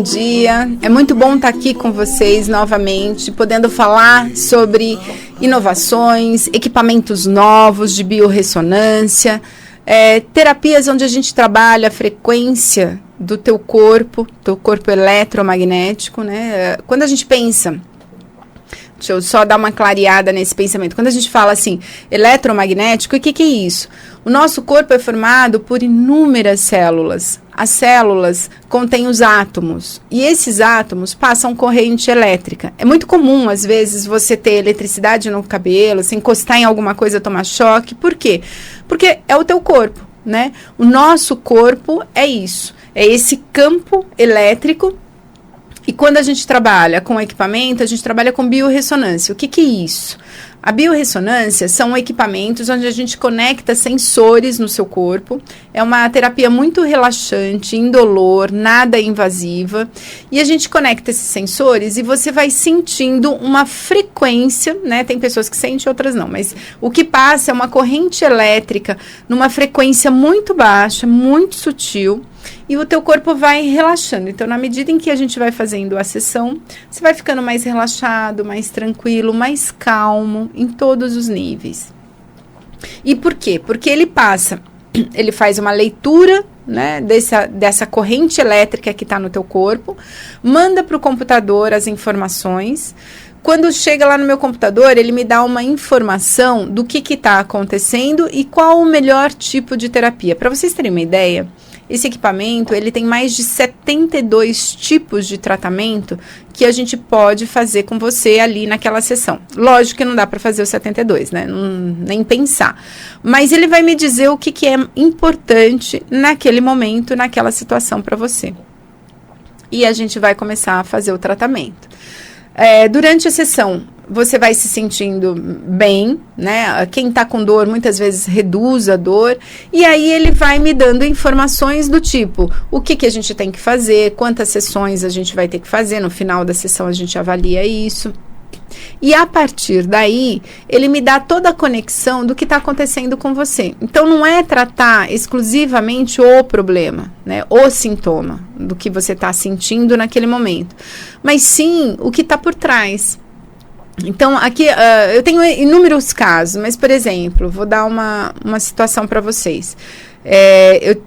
dia. É muito bom estar aqui com vocês novamente, podendo falar sobre inovações, equipamentos novos de biorressonância, terapias onde a gente trabalha a frequência do teu corpo eletromagnético, né? Quando a gente pensa, deixa eu só dar uma clareada nesse pensamento. Quando a gente fala assim, eletromagnético, o que é isso? O nosso corpo é formado por inúmeras células. As células contêm os átomos e esses átomos passam corrente elétrica. É muito comum, às vezes, você ter eletricidade no cabelo, se encostar em alguma coisa, tomar choque. Por quê? Porque é o teu corpo, né? O nosso corpo é isso. É esse campo elétrico. E quando a gente trabalha com equipamento, a gente trabalha com biorressonância. O que é isso? A biorressonância são equipamentos onde a gente conecta sensores no seu corpo. É uma terapia muito relaxante, indolor, nada invasiva. E a gente conecta esses sensores e você vai sentindo uma frequência, né? Tem pessoas que sentem, outras não. Mas o que passa é uma corrente elétrica numa frequência muito baixa, muito sutil. E o teu corpo vai relaxando. Então, na medida em que a gente vai fazendo a sessão, você vai ficando mais relaxado, mais tranquilo, mais calmo, em todos os níveis. E por quê? Porque ele faz uma leitura, né, dessa corrente elétrica que está no teu corpo, manda para o computador as informações. Quando chega lá no meu computador, ele me dá uma informação do que está acontecendo e qual o melhor tipo de terapia. Para vocês terem uma ideia, esse equipamento, ele tem mais de 72 tipos de tratamento que a gente pode fazer com você ali naquela sessão. Lógico que não dá para fazer os 72, né? Nem pensar. Mas ele vai me dizer o que é importante naquele momento, naquela situação para você. E a gente vai começar a fazer o tratamento. Durante a sessão, você vai se sentindo bem, né? Quem tá com dor, muitas vezes reduz a dor. E aí ele vai me dando informações do tipo, o que a gente tem que fazer, quantas sessões a gente vai ter que fazer. No final da sessão a gente avalia isso. E a partir daí, ele me dá toda a conexão do que está acontecendo com você. Então, não é tratar exclusivamente o problema, né, o sintoma do que você está sentindo naquele momento, mas sim o que está por trás. Então, aqui eu tenho inúmeros casos, mas, por exemplo, vou dar uma situação para vocês.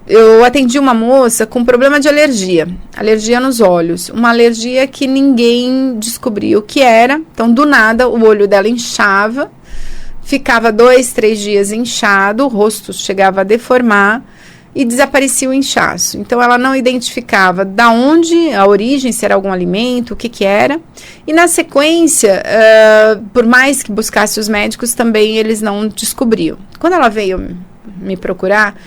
Eu atendi uma moça com problema de alergia nos olhos, uma alergia que ninguém descobriu o que era. Então, do nada, o olho dela inchava, ficava 2, 3 dias inchado, o rosto chegava a deformar e desaparecia o inchaço. Então, ela não identificava da onde, a origem, se era algum alimento, o que era. E, na sequência, por mais que buscasse os médicos, também eles não descobriam. Quando ela veio me procurar,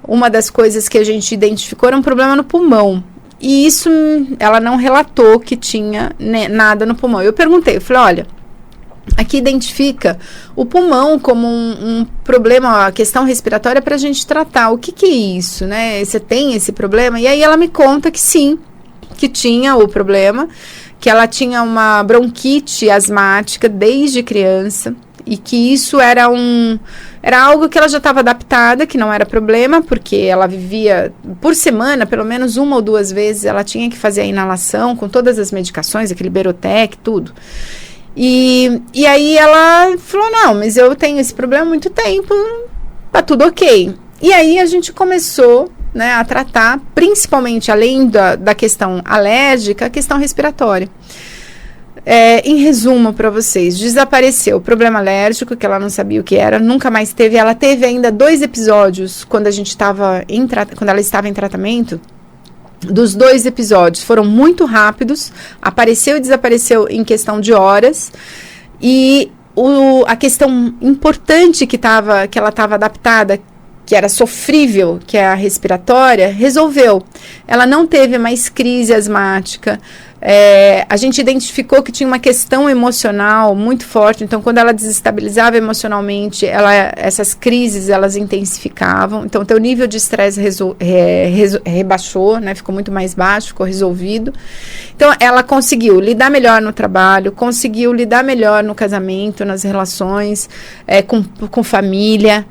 uma das coisas que a gente identificou era um problema no pulmão. E isso, ela não relatou que tinha nada no pulmão. Eu perguntei, eu falei, olha, aqui identifica o pulmão como um problema, a questão respiratória para a gente tratar. O que é isso, né? Você tem esse problema? E aí ela me conta que sim, que tinha o problema, que ela tinha uma bronquite asmática desde criança. E que isso era algo que ela já estava adaptada, que não era problema, porque ela vivia por semana, pelo menos 1 ou 2 vezes, ela tinha que fazer a inalação com todas as medicações, aquele Berotec, tudo. E aí ela falou, não, mas eu tenho esse problema há muito tempo, tá tudo ok. E aí a gente começou, né, a tratar, principalmente além da questão alérgica, a questão respiratória. Em resumo para vocês, desapareceu o problema alérgico, que ela não sabia o que era, nunca mais teve. Ela teve ainda 2 episódios quando quando ela estava em tratamento. Dos 2 episódios foram muito rápidos, apareceu e desapareceu em questão de horas. E a questão importante que ela estava adaptada, que era sofrível, que é a respiratória, resolveu. Ela não teve mais crise asmática. A gente identificou que tinha uma questão emocional muito forte, então quando ela desestabilizava emocionalmente, essas crises, elas intensificavam, então teu nível de estresse rebaixou, né, ficou muito mais baixo, ficou resolvido. Então ela conseguiu lidar melhor no trabalho, conseguiu lidar melhor no casamento, nas relações, com família.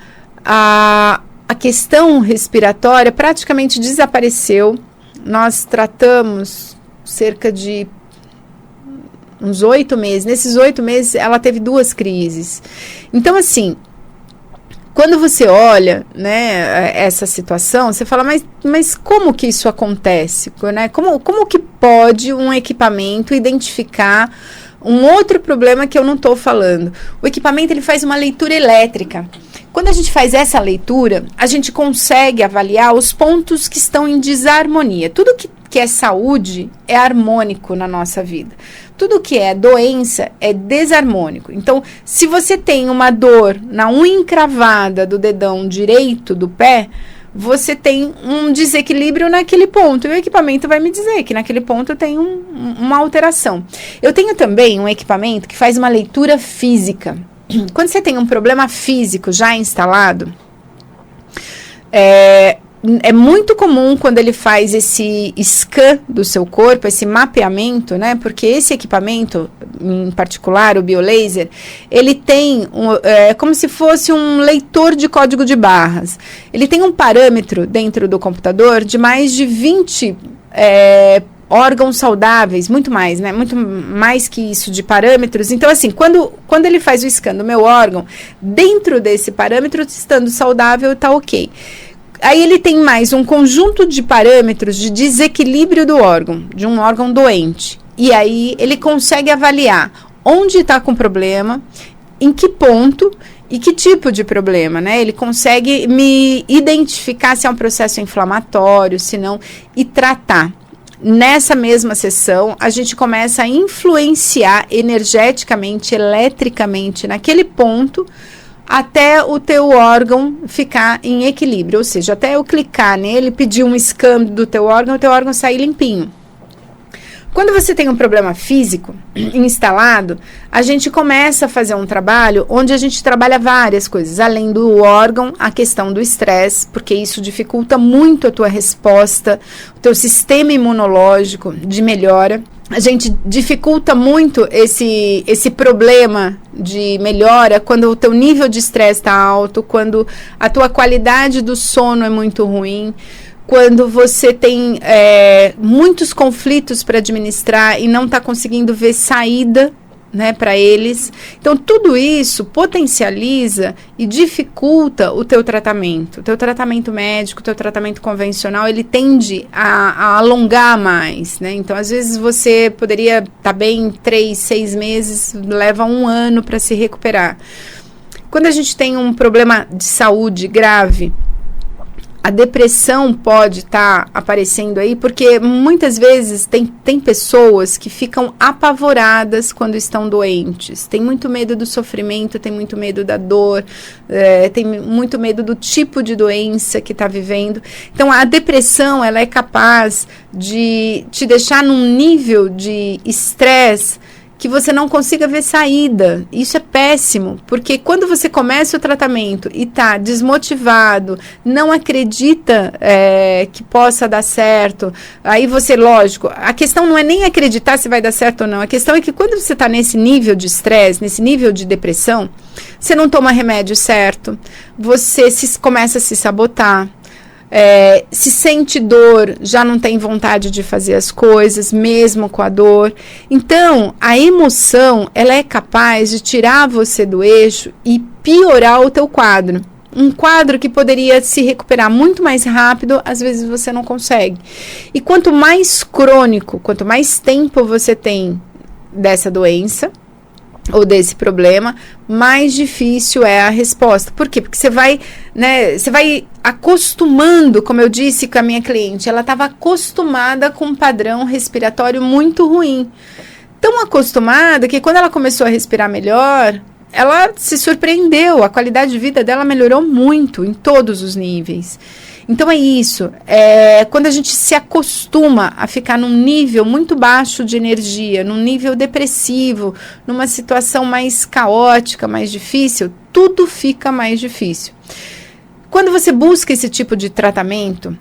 A questão respiratória praticamente desapareceu. Nós tratamos cerca de uns 8 meses. Nesses 8 meses, ela teve 2 crises. Então, assim, quando você olha, né, essa situação, você fala, mas como que isso acontece? Né? Como que pode um equipamento identificar um outro problema que eu não estou falando? O equipamento, ele faz uma leitura elétrica. Quando a gente faz essa leitura, a gente consegue avaliar os pontos que estão em desarmonia. Tudo que é saúde é harmônico na nossa vida. Tudo que é doença é desarmônico. Então, se você tem uma dor na unha encravada do dedão direito do pé, você tem um desequilíbrio naquele ponto. E o equipamento vai me dizer que naquele ponto tem uma alteração. Eu tenho também um equipamento que faz uma leitura física. Quando você tem um problema físico já instalado, é muito comum quando ele faz esse scan do seu corpo, esse mapeamento, né? Porque esse equipamento, em particular, o biolaser, ele tem como se fosse um leitor de código de barras. Ele tem um parâmetro dentro do computador de mais de 20 órgãos saudáveis, muito mais, né? Muito mais que isso de parâmetros. Então, assim, quando ele faz o scan do meu órgão, dentro desse parâmetro, estando saudável, está ok. Aí ele tem mais um conjunto de parâmetros de desequilíbrio do órgão, de um órgão doente. E aí ele consegue avaliar onde está com problema, em que ponto e que tipo de problema, né? Ele consegue me identificar se é um processo inflamatório, se não, e tratar. Nessa mesma sessão, a gente começa a influenciar energeticamente, eletricamente, naquele ponto, até o teu órgão ficar em equilíbrio, ou seja, até eu clicar nele, pedir um scan do teu órgão, o teu órgão sair limpinho. Quando você tem um problema físico instalado, a gente começa a fazer um trabalho onde a gente trabalha várias coisas, além do órgão, a questão do estresse, porque isso dificulta muito a tua resposta, o teu sistema imunológico de melhora. A gente dificulta muito esse problema de melhora quando o teu nível de estresse está alto, quando a tua qualidade do sono é muito ruim, quando você tem muitos conflitos para administrar e não está conseguindo ver saída, né, para eles. Então, tudo isso potencializa e dificulta o teu tratamento. O teu tratamento médico, o teu tratamento convencional, ele tende a alongar mais, né? Então, às vezes, você poderia estar bem 3, 6 meses, leva 1 ano para se recuperar. Quando a gente tem um problema de saúde grave, a depressão pode estar aparecendo aí, porque muitas vezes tem pessoas que ficam apavoradas quando estão doentes. Tem muito medo do sofrimento, tem muito medo da dor, tem muito medo do tipo de doença que está vivendo. Então, a depressão, ela é capaz de te deixar num nível de estresse que você não consiga ver saída. Isso é péssimo, porque quando você começa o tratamento e está desmotivado, não acredita que possa dar certo, aí você, lógico, a questão não é nem acreditar se vai dar certo ou não, a questão é que quando você está nesse nível de estresse, nesse nível de depressão, você não toma remédio certo, você começa a se sabotar, se sente dor, já não tem vontade de fazer as coisas, mesmo com a dor. Então, a emoção, ela é capaz de tirar você do eixo e piorar o teu quadro. Um quadro que poderia se recuperar muito mais rápido, às vezes você não consegue. E quanto mais crônico, quanto mais tempo você tem dessa doença, ou desse problema, mais difícil é a resposta. Por quê? Porque você vai acostumando, como eu disse com a minha cliente, ela estava acostumada com um padrão respiratório muito ruim. Tão acostumada que quando ela começou a respirar melhor, ela se surpreendeu, a qualidade de vida dela melhorou muito em todos os níveis. Então é isso, quando a gente se acostuma a ficar num nível muito baixo de energia, num nível depressivo, numa situação mais caótica, mais difícil, tudo fica mais difícil. Quando você busca esse tipo de tratamento,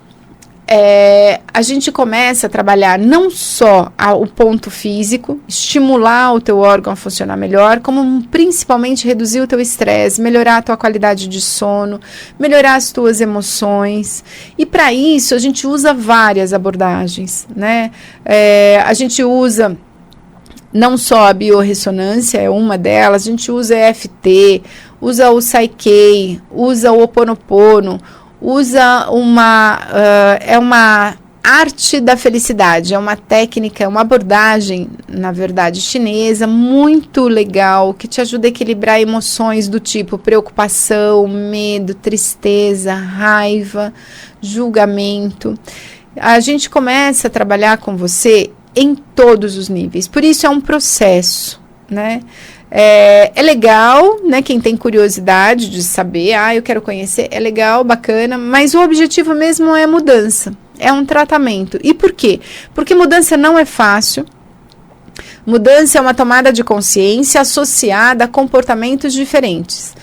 a gente começa a trabalhar não só o ponto físico, estimular o teu órgão a funcionar melhor, como principalmente reduzir o teu estresse, melhorar a tua qualidade de sono, melhorar as tuas emoções. E para isso a gente usa várias abordagens, né? A gente usa não só a biorressonância, é uma delas, a gente usa EFT, usa o Psyche, usa o Ho Oponopono, usa uma arte da felicidade, é uma técnica, é uma abordagem, na verdade, chinesa, muito legal, que te ajuda a equilibrar emoções do tipo preocupação, medo, tristeza, raiva, julgamento. A gente começa a trabalhar com você em todos os níveis, por isso é um processo, né? É legal, né? Quem tem curiosidade de saber, eu quero conhecer, é legal, bacana, mas o objetivo mesmo é mudança, é um tratamento. E por quê? Porque mudança não é fácil. Mudança é uma tomada de consciência associada a comportamentos diferentes.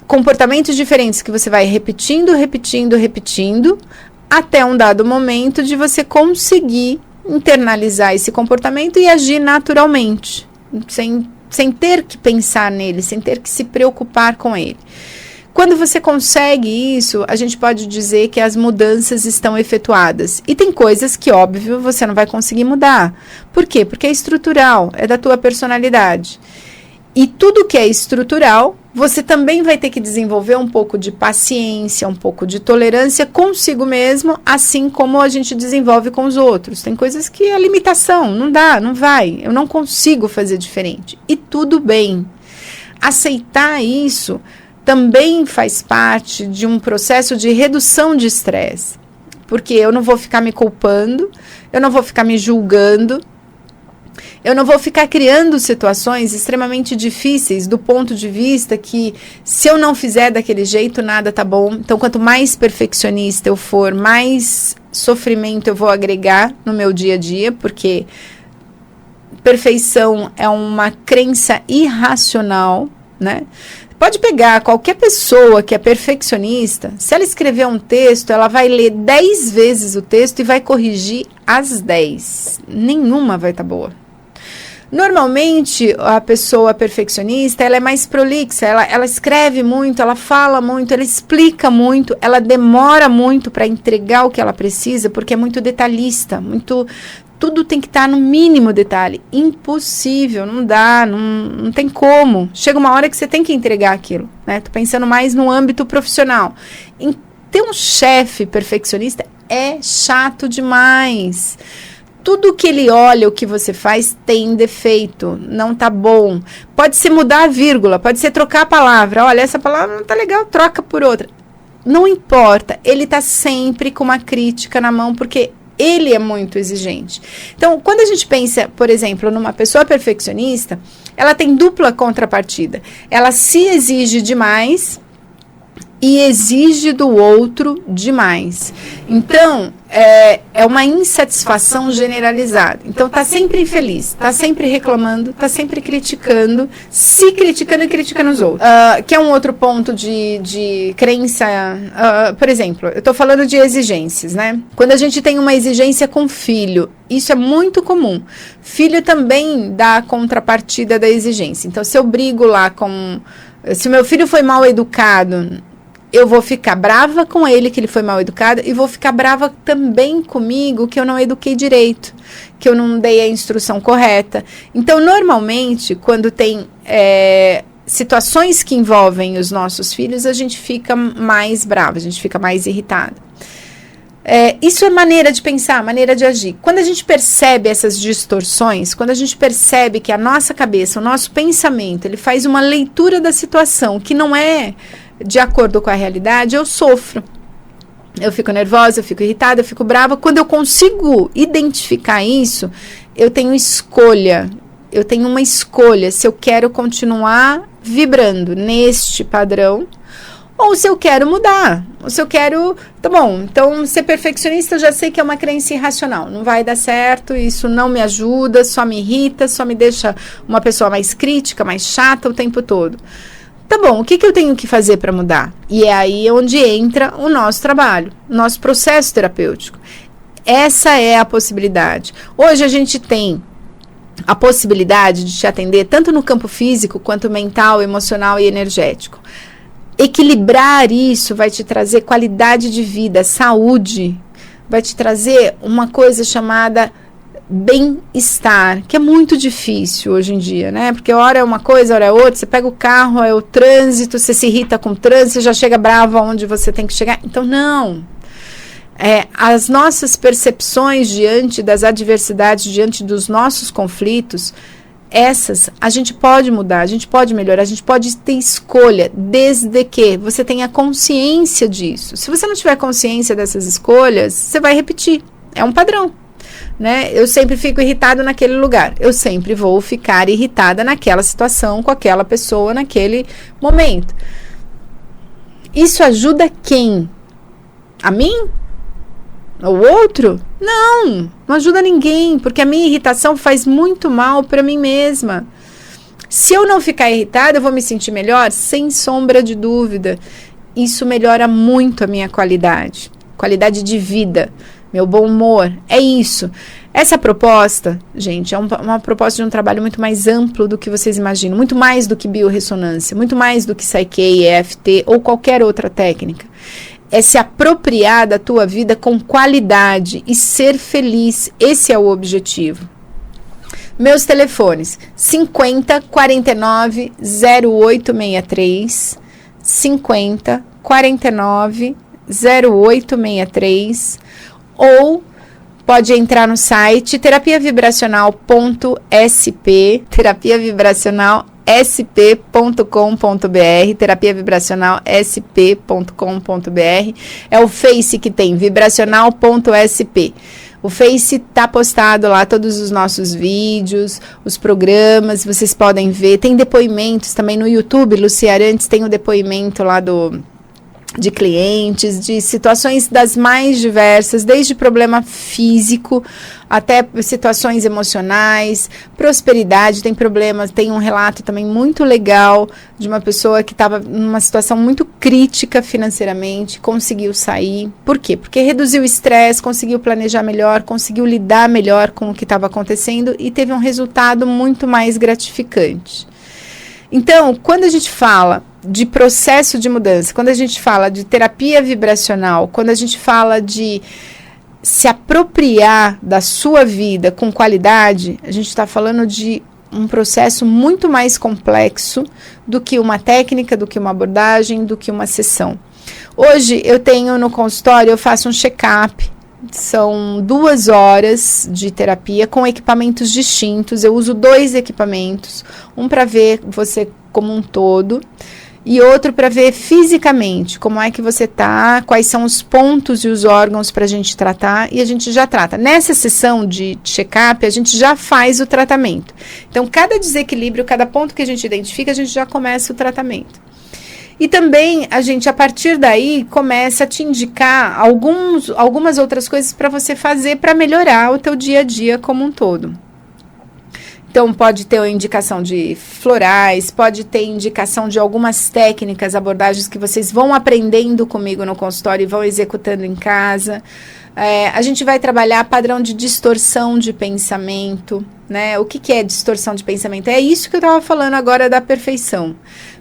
Comportamentos diferentes que você vai repetindo, até um dado momento de você conseguir internalizar esse comportamento e agir naturalmente, sem ter que pensar nele, sem ter que se preocupar com ele. Quando você consegue isso, a gente pode dizer que as mudanças estão efetuadas. E tem coisas que, óbvio, você não vai conseguir mudar. Por quê? Porque é estrutural, é da tua personalidade. E tudo que é estrutural, você também vai ter que desenvolver um pouco de paciência, um pouco de tolerância consigo mesmo, assim como a gente desenvolve com os outros. Tem coisas que é limitação, não dá, não vai, eu não consigo fazer diferente. E tudo bem. Aceitar isso também faz parte de um processo de redução de estresse. Porque eu não vou ficar me culpando, eu não vou ficar me julgando, eu não vou ficar criando situações extremamente difíceis do ponto de vista que se eu não fizer daquele jeito, nada tá bom. Então, quanto mais perfeccionista eu for, mais sofrimento eu vou agregar no meu dia a dia, porque perfeição é uma crença irracional, né? Pode pegar qualquer pessoa que é perfeccionista, se ela escrever um texto, ela vai ler 10 vezes o texto e vai corrigir as 10. Nenhuma vai estar boa. Normalmente, a pessoa perfeccionista, ela é mais prolixa, ela escreve muito, ela fala muito, ela explica muito, ela demora muito para entregar o que ela precisa, porque é muito detalhista, tudo tem que estar no mínimo detalhe. Impossível, não dá, não tem como. Chega uma hora que você tem que entregar aquilo, né? Tô pensando mais no âmbito profissional. Ter um chefe perfeccionista é chato demais. Tudo que ele olha, o que você faz, tem defeito, não tá bom. Pode ser mudar a vírgula, pode ser trocar a palavra. Olha, essa palavra não tá legal, troca por outra. Não importa, ele tá sempre com uma crítica na mão, porque ele é muito exigente. Então, quando a gente pensa, por exemplo, numa pessoa perfeccionista, ela tem dupla contrapartida. Ela se exige demais e exige do outro demais. Então, é uma insatisfação generalizada. Então, tá sempre infeliz, tá sempre reclamando, tá sempre criticando, se criticando e criticando os outros. Que é um outro ponto de crença. Por exemplo, eu tô falando de exigências, né? Quando a gente tem uma exigência com filho, isso é muito comum. Filho também dá a contrapartida da exigência. Então, se eu brigo lá se o meu filho foi mal educado, eu vou ficar brava com ele que ele foi mal educado e vou ficar brava também comigo que eu não eduquei direito, que eu não dei a instrução correta. Então, normalmente, quando tem situações que envolvem os nossos filhos, a gente fica mais brava, a gente fica mais irritada. Isso é maneira de pensar, maneira de agir. Quando a gente percebe essas distorções, quando a gente percebe que a nossa cabeça, o nosso pensamento, ele faz uma leitura da situação que não é de acordo com a realidade, eu sofro. Eu fico nervosa, eu fico irritada, eu fico brava. Quando eu consigo identificar isso, eu tenho escolha. Eu tenho uma escolha se eu quero continuar vibrando neste padrão ou se eu quero mudar. Ou se eu quero... Tá bom, então ser perfeccionista eu já sei que é uma crença irracional. Não vai dar certo, isso não me ajuda, só me irrita, só me deixa uma pessoa mais crítica, mais chata o tempo todo. Tá bom, o que eu tenho que fazer para mudar? E é aí onde entra o nosso trabalho, o nosso processo terapêutico. Essa é a possibilidade. Hoje a gente tem a possibilidade de te atender tanto no campo físico quanto mental, emocional e energético. Equilibrar isso vai te trazer qualidade de vida, saúde, vai te trazer uma coisa chamada bem-estar, que é muito difícil hoje em dia, né? Porque hora é uma coisa, hora é outra, você pega o carro, é o trânsito, você se irrita com o trânsito, você já chega bravo aonde você tem que chegar. Então, não. As nossas percepções diante das adversidades, diante dos nossos conflitos, essas a gente pode mudar, a gente pode melhorar, a gente pode ter escolha, desde que você tenha consciência disso. Se você não tiver consciência dessas escolhas, você vai repetir. É um padrão, né? Eu sempre fico irritado naquele lugar. Eu sempre vou ficar irritada naquela situação, com aquela pessoa, naquele momento. Isso ajuda quem? A mim? O outro? Não ajuda ninguém, porque a minha irritação faz muito mal para mim mesma. Se eu não ficar irritada, eu vou me sentir melhor? Sem sombra de dúvida. Isso melhora muito a minha qualidade de vida, meu bom humor. É isso. Essa proposta, gente, é uma proposta de um trabalho muito mais amplo do que vocês imaginam, muito mais do que biorressonância, muito mais do que Psyche, EFT ou qualquer outra técnica. É se apropriar da tua vida com qualidade e ser feliz. Esse é o objetivo. Meus telefones, 50 49 0863, 50 49 0863, ou pode entrar no site terapiavibracional.sp, terapiavibracionalsp.com.br, terapiavibracionalsp.com.br, é o Face que tem, vibracional.sp. O Face tá postado lá todos os nossos vídeos, os programas, vocês podem ver, tem depoimentos também no YouTube, Lucia Arantes tem o depoimento lá de clientes, de situações das mais diversas, desde problema físico até situações emocionais, prosperidade, tem problemas, tem um relato também muito legal de uma pessoa que estava numa situação muito crítica financeiramente, conseguiu sair. Por quê? Porque reduziu o estresse, conseguiu planejar melhor, conseguiu lidar melhor com o que estava acontecendo e teve um resultado muito mais gratificante. Então, quando a gente fala de processo de mudança, quando a gente fala de terapia vibracional, quando a gente fala de se apropriar da sua vida com qualidade, a gente está falando de um processo muito mais complexo do que uma técnica, do que uma abordagem, do que uma sessão. Hoje eu tenho no consultório, eu faço um check-up. São 2 horas de terapia com equipamentos distintos. Eu uso 2 equipamentos, um para ver você como um todo e outro para ver fisicamente como é que você tá, quais são os pontos e os órgãos para a gente tratar, e a gente já trata. Nessa sessão de check-up, a gente já faz o tratamento. Então, cada desequilíbrio, cada ponto que a gente identifica, a gente já começa o tratamento. E também a gente, a partir daí, começa a te indicar algumas outras coisas para você fazer para melhorar o teu dia a dia como um todo. Então, pode ter a indicação de florais, pode ter indicação de algumas técnicas, abordagens que vocês vão aprendendo comigo no consultório e vão executando em casa. A gente vai trabalhar padrão de distorção de pensamento, né? O que é distorção de pensamento? É isso que eu estava falando agora da perfeição.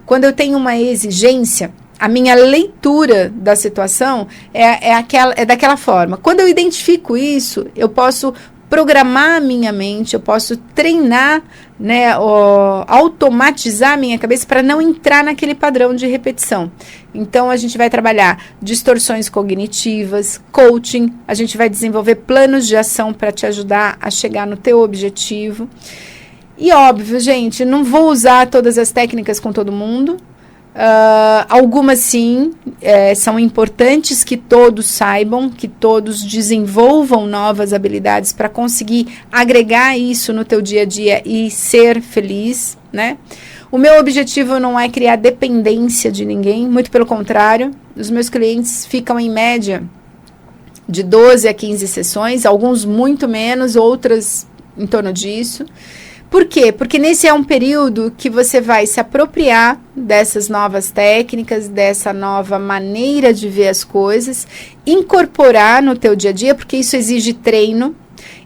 Quando eu tenho uma exigência, a minha leitura da situação é daquela forma. Quando eu identifico isso, eu posso programar a minha mente, eu posso treinar, né, automatizar a minha cabeça para não entrar naquele padrão de repetição. Então, a gente vai trabalhar distorções cognitivas, coaching, a gente vai desenvolver planos de ação para te ajudar a chegar no teu objetivo. E óbvio, gente, não vou usar todas as técnicas com todo mundo. Algumas sim, são importantes que todos saibam, que todos desenvolvam novas habilidades para conseguir agregar isso no teu dia a dia e ser feliz, né? O meu objetivo não é criar dependência de ninguém, muito pelo contrário. Os meus clientes ficam em média de 12 a 15 sessões, alguns muito menos, outras em torno disso. Por quê? Porque nesse é um período que você vai se apropriar dessas novas técnicas, dessa nova maneira de ver as coisas, incorporar no teu dia a dia, porque isso exige treino.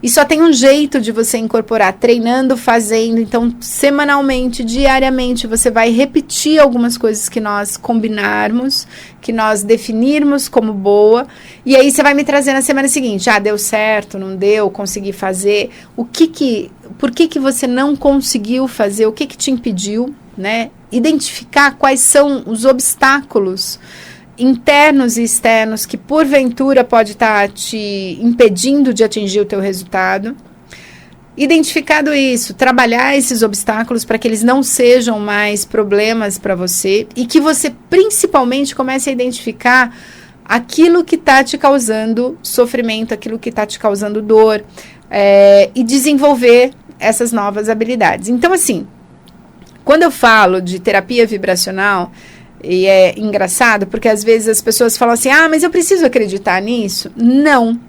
E só tem um jeito de você incorporar, treinando, fazendo. Então, semanalmente, diariamente, você vai repetir algumas coisas que nós combinarmos, que nós definirmos como boa. E aí você vai me trazer na semana seguinte, deu certo, não deu, consegui fazer. Por que você não conseguiu fazer? O que te impediu, né? Identificar quais são os obstáculos internos e externos que porventura pode estar te impedindo de atingir o teu resultado. Identificado isso, trabalhar esses obstáculos para que eles não sejam mais problemas para você e que você principalmente comece a identificar aquilo que está te causando sofrimento, aquilo que está te causando dor, e desenvolver essas novas habilidades. Então, assim, quando eu falo de terapia vibracional, e é engraçado, porque às vezes as pessoas falam assim, mas eu preciso acreditar nisso? Não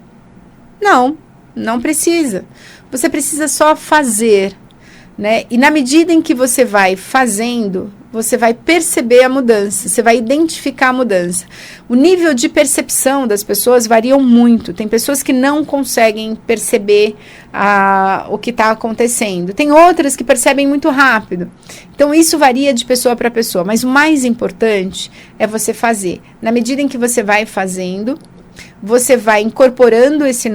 precisa. Você precisa só fazer, né? E na medida em que você vai fazendo, você vai perceber a mudança, você vai identificar a mudança. O nível de percepção das pessoas varia muito. Tem pessoas que não conseguem perceber o que está acontecendo. Tem outras que percebem muito rápido. Então, isso varia de pessoa para pessoa. Mas o mais importante é você fazer. Na medida em que você vai fazendo, você vai incorporando essa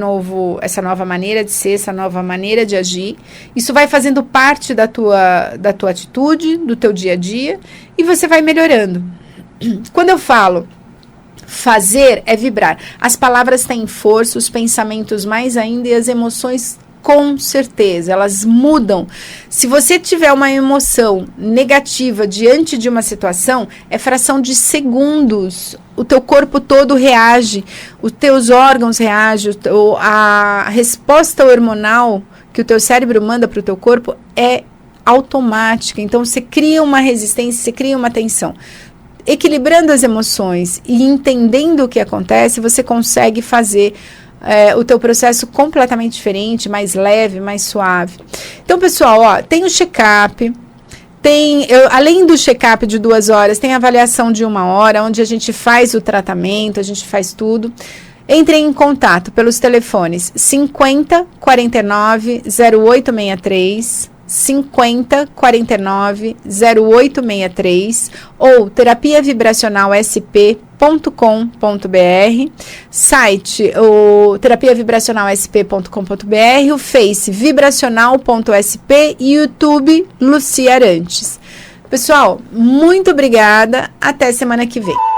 nova maneira de ser, essa nova maneira de agir. Isso vai fazendo parte da tua atitude, do teu dia a dia, e você vai melhorando. Quando eu falo fazer, é vibrar. As palavras têm força, os pensamentos mais ainda, e as emoções, com certeza, elas mudam. Se você tiver uma emoção negativa diante de uma situação, é fração de segundos. O teu corpo todo reage, os teus órgãos reagem, a resposta hormonal que o teu cérebro manda para o teu corpo é automática. Então, você cria uma resistência, você cria uma tensão. Equilibrando as emoções e entendendo o que acontece, você consegue fazer o teu processo completamente diferente, mais leve, mais suave. Então, pessoal, tem o check-up, além do check-up de 2 horas, tem a avaliação de 1 hora, onde a gente faz o tratamento, a gente faz tudo. Entre em contato pelos telefones 50 49 0863, 50 49 0863 ou terapiavibracionalsp.com.br, site o terapiavibracionalsp.com.br, o Face vibracional.sp e YouTube Lucia Arantes. Pessoal, muito obrigada, até semana que vem.